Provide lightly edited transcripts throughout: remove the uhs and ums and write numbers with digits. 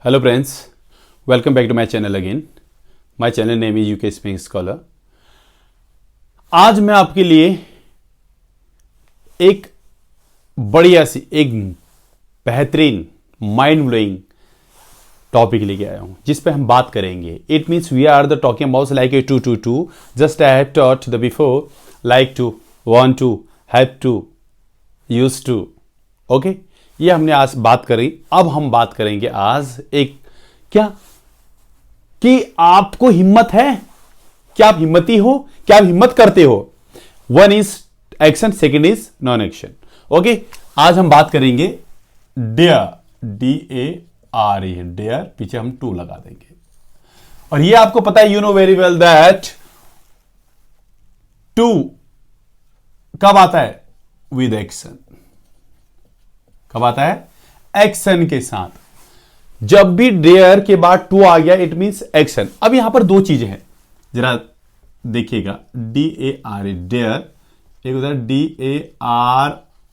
Hello friends, welcome back to my channel again. My channel name is UK Speaking Scholar. आज मैं आपके लिए एक बढ़िया सी एक बेहतरीन माइंड ब्लोइंग टॉपिक लेके आया हूं जिस पे हम बात करेंगे. It means we are the talking about like a 2 just I have taught the before like to, want to, have to, use to. Okay, ये हमने आज बात करी. अब हम बात करेंगे आज एक क्या कि आपको हिम्मत है, क्या आप हिम्मती हो, क्या आप हिम्मत करते हो. One is action, second is non action. Okay, आज हम बात करेंगे डेयर, DARE, डेयर, पीछे हम टू लगा देंगे. और ये आपको पता है, you know very well that to कब आता है? With action. कब आता है? एक्शन के साथ. जब भी डेयर के बाद टू आ गया इट मींस एक्शन. अब यहां पर दो चीजें हैं, जरा देखिएगा. DARE डेयर, एक होता है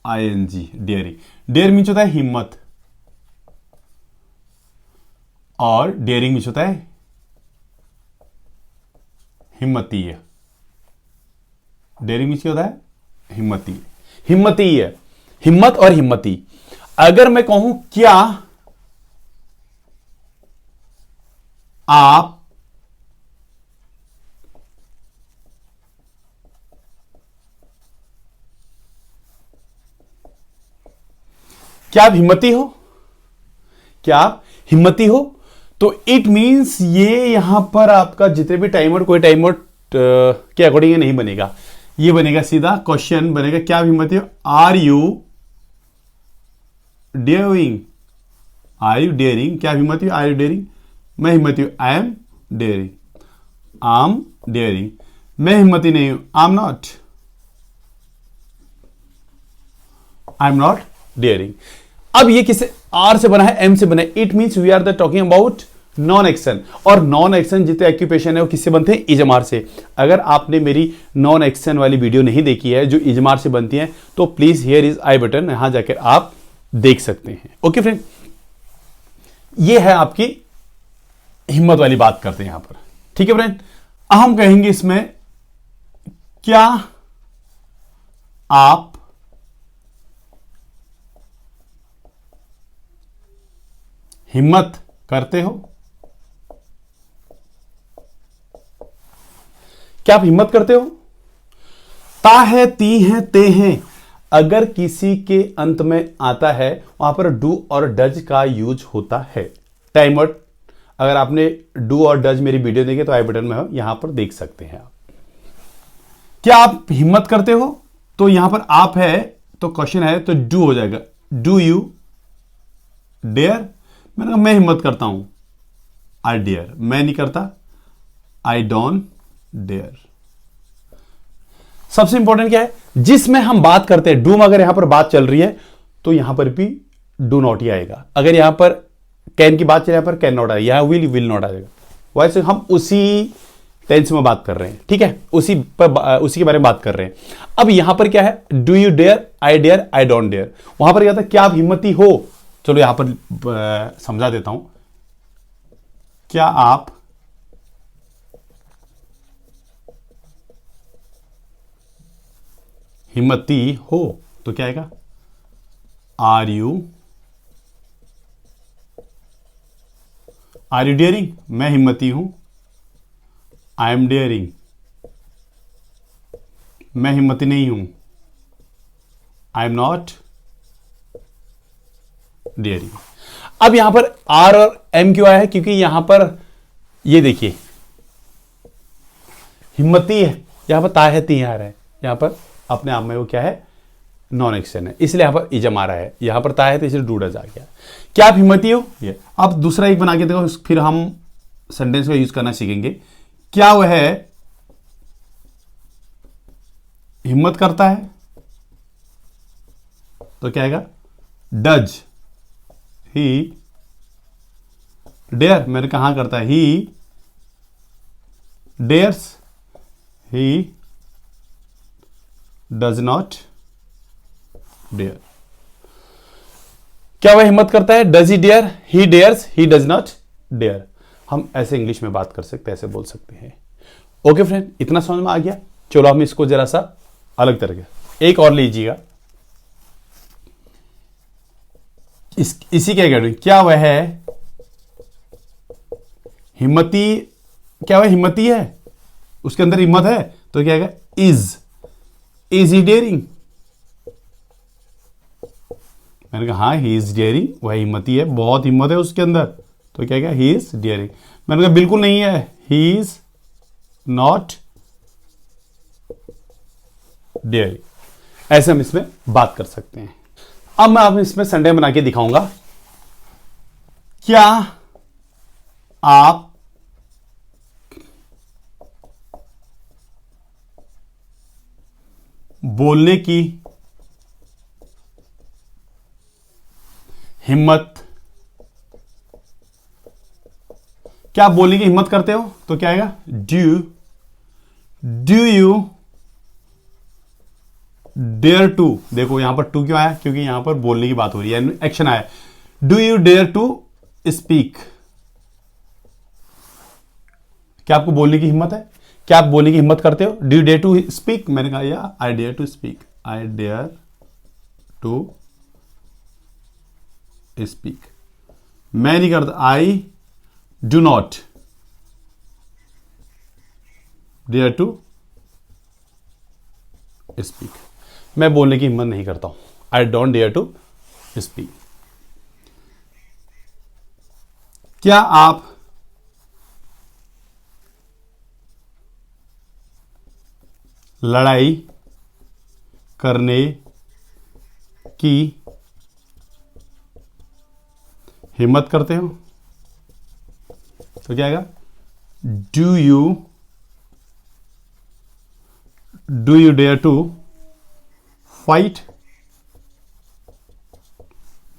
DARING डेयरिंग. डेयर मीन्स होता है हिम्मत और डेयरिंग मीन्स होता है हिम्मतीय. डेयरिंग मीन्स क्या होता है? हिम्मतीय. हिम्मतीय, हिम्मत और हिम्मती. अगर मैं कहूं क्या आप हिम्मती हो, क्या आप हिम्मती हो, तो इट मींस ये यहां पर आपका जितने भी टाइमर, कोई टाइमर के अकॉर्डिंग नहीं बनेगा. ये बनेगा सीधा क्वेश्चन बनेगा, क्या आप हिम्मती हो? Are you daring? Are you daring? क्या हिम्मती हो? Are you daring? मैं हिम्मती हूं. I am daring. I am daring. मैं हिम्मती नहीं हूं. I am not. I am not daring. अब ये किसे आर से बना है, एम से बना है. It means we are the talking about non action. और नॉन एक्शन जितने एक्यूपेशन है वो किससे बनते हैं? इजमार से. अगर आपने मेरी नॉन एक्शन वाली वीडियो नहीं देखी है जो इजमार से बनती है तो please here is I button, यहां जाकर आप देख सकते हैं. ओके फ्रेंड, ये है आपकी हिम्मत वाली बात करते हैं यहां पर. ठीक है फ्रेंड, हम कहेंगे इसमें क्या आप हिम्मत करते हो? क्या आप हिम्मत करते हो? ता है, ती है, ते हैं, अगर किसी के अंत में आता है वहां पर डू और डज का यूज होता है. टाइमर, अगर आपने डू और डज मेरी वीडियो देखी तो आई बटन में हो, यहां पर देख सकते हैं आप. क्या आप हिम्मत करते हो? तो यहां पर आप है तो क्वेश्चन है तो डू हो जाएगा. Do you dare? मैंने कहा मैं हिम्मत करता हूं. I dare. मैं नहीं करता. आई डोंट डेयर. सबसे इंपॉर्टेंट क्या है, जिसमें हम बात करते हैं, डू में अगर यहां पर बात चल रही है तो यहां पर भी डू नॉट ही आएगा. अगर यहां पर कैन की बात चले, यहां पर कैन नॉट आएगा, यहां विल नॉट आएगा. वैसे हम उसी टेंस में बात कर रहे हैं. ठीक है, उसी के बारे में बात कर रहे हैं. अब यहां पर क्या है? Do you dare? I dare, I don't dare. वहां पर क्या था? क्या आप हिम्मती हो? चलो यहां पर समझा देता हूं. क्या आप हिम्मती हो तो क्या आएगा? Are you daring? मैं हिम्मती हूं. I am daring. मैं हिम्मती नहीं हूं. I am not daring. अब यहां पर आर और एम क्यों आया है? क्योंकि यहां पर ये देखिए हिम्मती है, यहां पर ता है, ती आ रहा है. यहां पर अपने आप में वो क्या है? नॉन एक्शन है, इसलिए यहां पर इजम आ रहा है. यहां पर ता है तो इसलिए डूडज आ गया. क्या आप हिम्मती हो? ये अब दूसरा एक बना के देखो, फिर हम सेंटेंस का यूज करना सीखेंगे. क्या वह हिम्मत करता है? तो क्या आएगा? Does he dare? मैंने कहा करता है. He dares. He does not dare. क्या वह हिम्मत करता है? Does he dare? He dares, he does not dare. हम ऐसे इंग्लिश में बात कर सकते हैं, ऐसे बोल सकते हैं। ओके फ्रेंड, इतना समझ में आ गया। चलो हम इसको जरा सा अलग तरह के एक और लीजिएगा। इसी के अकॉर्डिंग क्या वह है हिम्मती? क्या वह हिम्मती है? उसके अंदर हिम्मत है तो क्या है? Is he dairying? मैंने कहा हाँ, ही इज डेयरिंग, वह हिम्मती है, बहुत हिम्मत है उसके अंदर, तो क्या क्या? He is dairying. मैंने कहा बिल्कुल नहीं है, ही इज नॉट डेयरिंग। ऐसे हम इसमें बात कर सकते हैं। अब मैं आप इसमें संडे बना के दिखाऊंगा। क्या आप बोलने की हिम्मत, क्या आप बोलने की हिम्मत करते हो? तो क्या आएगा? Do you dare to? देखो यहां पर टू क्यों आया? क्योंकि यहां पर बोलने की बात हो रही है, एक्शन आया। Do you dare to speak? क्या आपको बोलने की हिम्मत है? क्या आप बोलने की हिम्मत करते हो? Do you dare to speak? मैंने कहा या आई dare to speak, I dare to speak. मैं नहीं करता, I do not dare to speak. मैं बोलने की हिम्मत नहीं करता हूं, I don't dare to speak. क्या आप लड़ाई करने की हिम्मत करते हो? तो क्या आएगा? Do you dare to fight?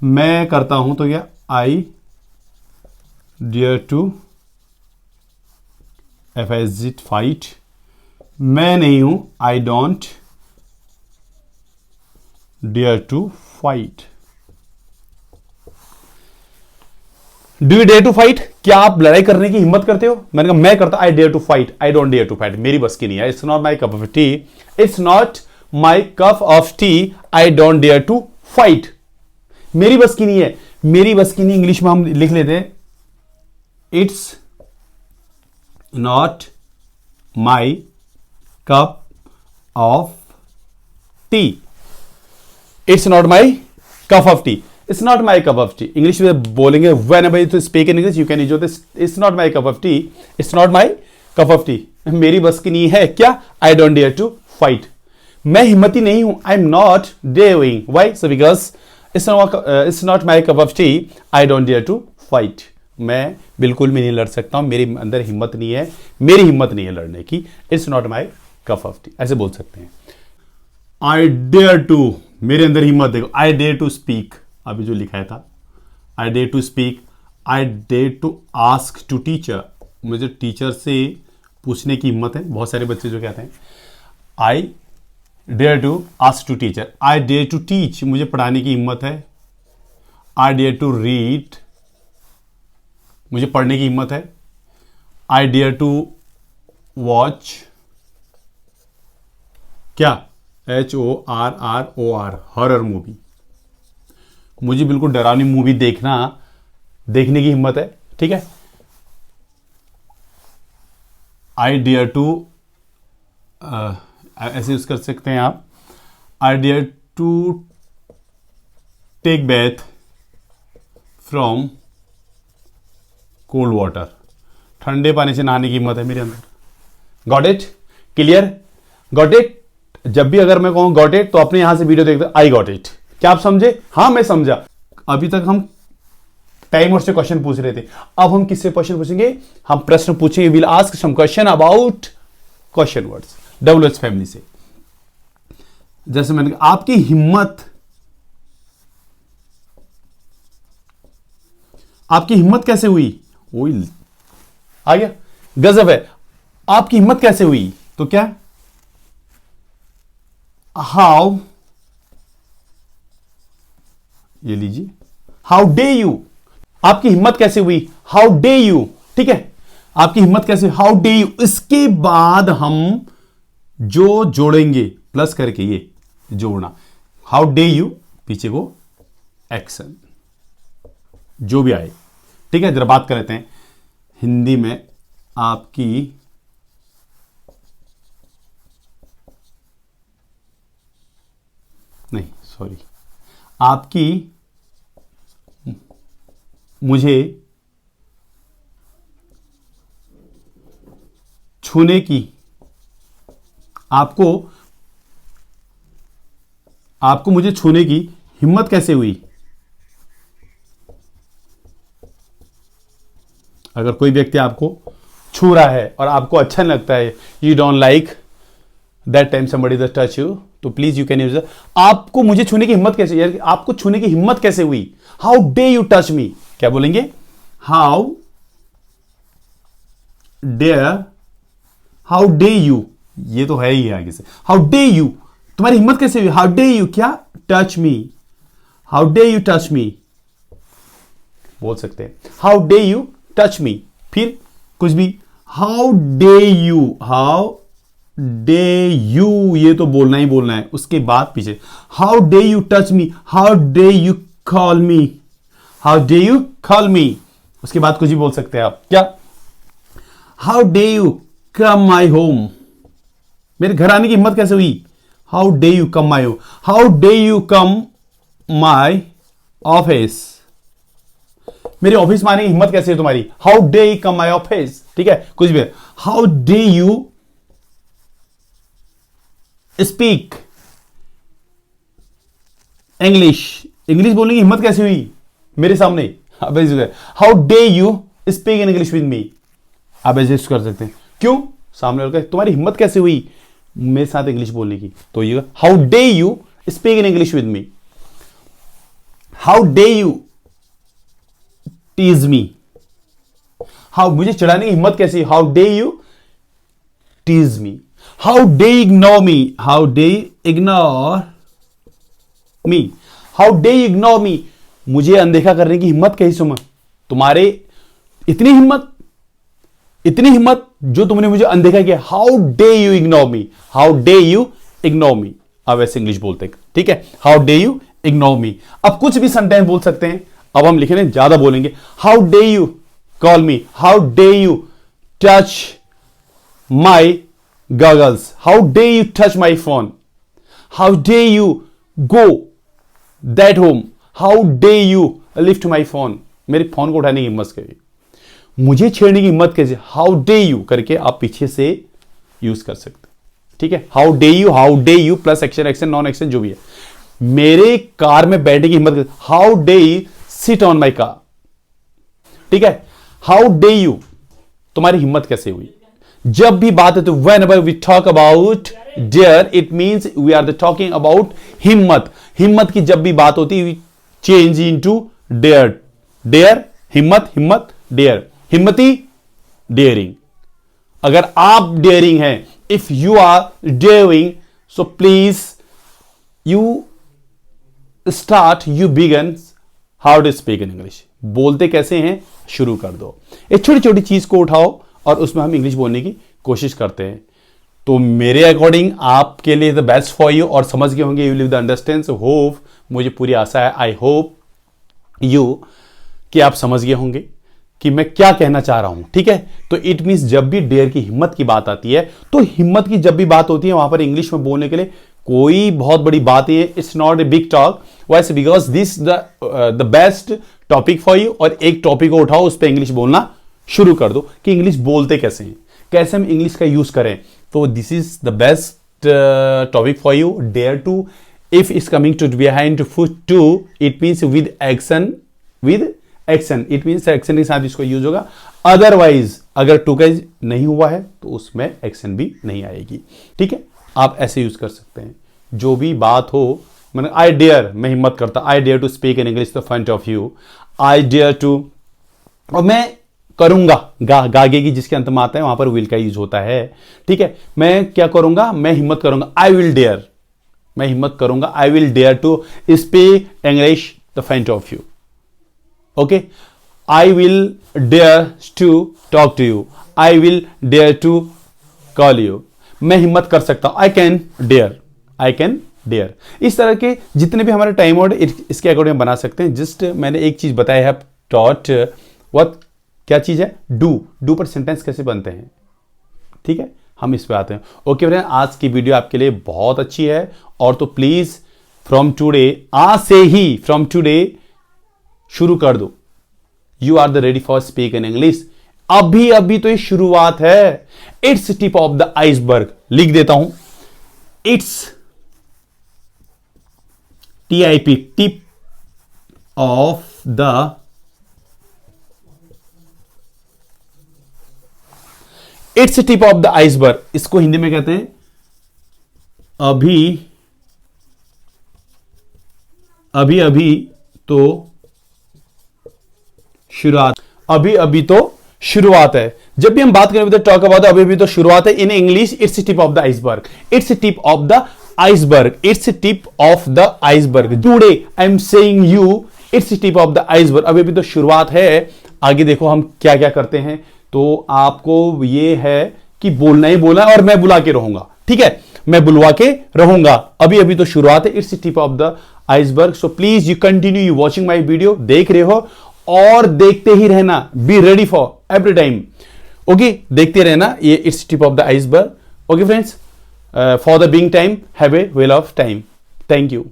मैं करता हूं तो क्या? आई डेयर टू एफएजिट फाइट। मैं नहीं हूं, I don't dare to fight. Do you dare to fight? क्या आप लड़ाई करने की हिम्मत करते हो? मैंने कहा मैं करता, आई dare to fight, I don't dare to fight. मेरी बस की नहीं है, it's not my cup of T, it's not my cup of T, I don't dare to fight. मेरी बस की नहीं है, मेरी बस की नहीं, इंग्लिश में हम लिख लेते हैं it's not my cup of T, it's not my cup of T, it's not my cup of T. English में बोलेंगे whenever you speak in English you can use this, it's not my cup of T, it's not my cup of T. मेरी बस की नहीं है क्या? आई don't dare to fight. मैं हिम्मती नहीं हूं, I am not dairying, why? So because it's not my cup of T, I don't dare to fight. मैं बिल्कुल भी नहीं लड़ सकता हूं, मेरे अंदर हिम्मत नहीं है, मेरी हिम्मत नहीं है लड़ने की, it's not my cup of T. ऐसे बोल सकते हैं। आई डेयर टू, मेरे अंदर हिम्मत देखो, आई डेयर टू स्पीक, अभी जो लिखा था, आई dare to speak, I dare to ask to teacher, मुझे टीचर से पूछने की हिम्मत है। बहुत सारे बच्चे जो कहते हैं आई dare to ask to teacher, I dare to teach, मुझे पढ़ाने की हिम्मत है। आई डेयर टू रीड, मुझे पढ़ने की हिम्मत है। आई डेयर टू वॉच, क्या? HORROR, हॉरर मूवी, मुझे बिल्कुल डरावनी मूवी देखने की हिम्मत है, ठीक है। आई डेयर टू, ऐसे यूज कर सकते हैं आप, I dare to take bath from cold water, ठंडे पानी से नहाने की हिम्मत है मेरे अंदर। Got it? Clear? Got it? जब भी अगर मैं कहूं गॉट इट तो अपने यहां से वीडियो देखते आई गॉट इट। क्या आप समझे? हाँ मैं समझा। अभी तक हम टाइम और से क्वेश्चन पूछ रहे थे, अब हम किससे क्वेश्चन पूछेंगे? हम प्रश्न पूछेंगे, will ask some question about question words, WH family से। जैसे मैंने कहा आपकी हिम्मत कैसे हुई? वही आ गया, गजब है। आपकी हिम्मत कैसे हुई? तो क्या? हाउ, ये लीजिए, हाउ डे यू, आपकी हिम्मत कैसे हुई, हाउ डे यू, ठीक है, आपकी हिम्मत कैसे, हाउ डे यू। इसके बाद हम जो जोड़ेंगे प्लस करके, ये जोड़ना, हाउ डे यू, पीछे को एक्शन, जो भी आए, ठीक है। जरा बात कर लेते हैं हिंदी में, आपकी नहीं सॉरी, आपकी मुझे छूने की, आपको मुझे छूने की हिम्मत कैसे हुई। अगर कोई व्यक्ति आपको छू रहा है और आपको अच्छा नहीं लगता है, you don't like that time somebody does touch you, तो प्लीज यू कैन यूज, आपको मुझे छूने की हिम्मत कैसे, यार आपको छूने की हिम्मत कैसे हुई, how day you touch me, क्या बोलेंगे, हाउ डे यू, ये तो है ही आगे से, हाउ डे यू, तुम्हारी हिम्मत कैसे हुई, हाउ डे यू क्या, touch me, how day you touch me, बोल सकते हैं how day you touch me. फिर कुछ भी, हाउ डे यू, ये तो बोलना ही बोलना है, उसके बाद पीछे how day you touch me, how day you call me, how day you call मी, उसके बाद कुछ भी बोल सकते हैं आप, क्या, how day you come my home, मेरे घर आने की हिम्मत कैसे हुई, how day you come my home, how day you come my office, मेरे ऑफिस में आने की हिम्मत कैसे है तुम्हारी, how day you come my office, ठीक है। कुछ भी, how day you speak English, English बोलने की हिम्मत कैसे हुई मेरे सामने, how day you speak in English with me, आप ऐसे कर सकते हैं, क्यों, सामने वाले तुम्हारी हिम्मत कैसे हुई मेरे साथ इंग्लिश बोलने की, तो ये how day you speak in English with me, how day you tease me, how मुझे चिढ़ाने की हिम्मत कैसी, how day you tease me, how day ignore me, how day ignore me, how day ignore me, मुझे अनदेखा करने की हिम्मत कैसी सुमा, तुम्हारे इतनी हिम्मत जो तुमने मुझे अनदेखा किया, how day you ignore me, how day you ignore me, अब ऐसे इंग्लिश बोलते हैं, ठीक है, how day you ignore me. अब कुछ भी सेंटेंस बोल सकते हैं, अब हम लिख रहे हैं, ज्यादा बोलेंगे, how day you call me, how day you touch my goggles, how day you touch my phone, how day you go that home, how day you lift my phone, मेरे फोन को उठाने की हिम्मत कैसे, मुझे छेड़ने की हिम्मत कैसे, हाउ डे यू करके आप पीछे से यूज कर सकते, ठीक है, how day you plus action non action जो भी है, मेरे कार में बैठने की हिम्मत कैसे, how day you sit on my car, ठीक है, हाउ डे यू, तुम्हारी हिम्मत कैसे हुई। जब भी बात है तो whenever we talk about dare it means we are the talking about हिम्मत, हिम्मत की जब भी बात होती है चेंज इनटू dare, dare हिम्मत dare, हिम्मती डेयरिंग, अगर आप डेयरिंग हैं, if you are dairying so please you start, you begin how to speak in English, बोलते कैसे हैं शुरू कर दो, एक छोटी छोटी चीज को उठाओ और उसमें हम इंग्लिश बोलने की कोशिश करते हैं। तो मेरे अकॉर्डिंग आपके लिए द बेस्ट फॉर यू, और समझ गए होंगे, you live the understand, hope, मुझे पूरी आशा है, आई होप यू कि आप समझ गए होंगे कि मैं क्या कहना चाह रहा हूं, ठीक है। तो इट मींस जब भी डेयर की हिम्मत की बात आती है, तो हिम्मत की जब भी बात होती है वहां पर इंग्लिश में बोलने के लिए कोई बहुत बड़ी बात है, it's not a big talk, वैसे because this the best topic for you, और एक टॉपिक को उठाओ उस पर इंग्लिश बोलना शुरू कर दो कि इंग्लिश बोलते कैसे हैं, कैसे हम इंग्लिश का यूज करें। तो this is the best topic for you, dare to, if is coming to behind foot to, it means with action, it means action के साथ इसको यूज होगा, अदरवाइज अगर टू का नहीं हुआ है तो उसमें एक्शन भी नहीं आएगी, ठीक है। आप ऐसे यूज कर सकते हैं, जो भी बात हो, मैंने आई डेयर, मैं हिम्मत करता, आई dare to speak in English the front of you, I dare to, और मैं करूंगा, गागे की जिसके अंत में आता है वहां पर विल का यूज होता है, ठीक है। मैं क्या करूंगा, मैं हिम्मत करूंगा, आई विल डेयर, मैं हिम्मत करूंगा, I will dare to speak English the front of you, okay, I will dare to talk to you, I will dare to call you, मैं हिम्मत कर सकता हूं, I can dare, I can dare. इस तरह के जितने भी हमारे टाइम वर्ड इसके अकॉर्डिंग बना सकते हैं। जस्ट मैंने एक चीज बताया है, टॉट व्हाट, क्या चीज है, डू पर सेंटेंस कैसे बनते हैं, ठीक है, हम इस पे आते हैं। ओके फ्रेंड, आज की वीडियो आपके लिए बहुत अच्छी है, और तो प्लीज फ्रॉम टुडे, आज से ही फ्रॉम टुडे शुरू कर दो। You are the ready for speak in English. अभी अभी तो ये शुरुआत है, its tip of the iceberg. लिख देता हूं, it's TIP, tip of the its tip of the iceberg. इसको हिंदी में कहते हैं अभी अभी तो शुरुआत, अभी अभी तो शुरुआत है। जब भी हम बात करें तो टॉक अबाउट अभी अभी तो शुरुआत है, in English its tip of the iceberg, its tip of the iceberg, its tip of the iceberg. Today I am saying you its tip of the iceberg, अभी अभी तो शुरुआत है। आगे देखो हम क्या क्या करते हैं, तो आपको ये है कि बोलना ही बोलना है, और मैं बुला के रहूंगा, ठीक है, मैं बुलवा के रहूंगा। अभी अभी तो शुरुआत है, its tip of the iceberg. So please you continue you watching my video, देख रहे हो और देखते ही रहना, be ready for every time. Okay, देखते रहना, ये its tip of the iceberg. Okay friends, for the being time, have a well of time. Thank you.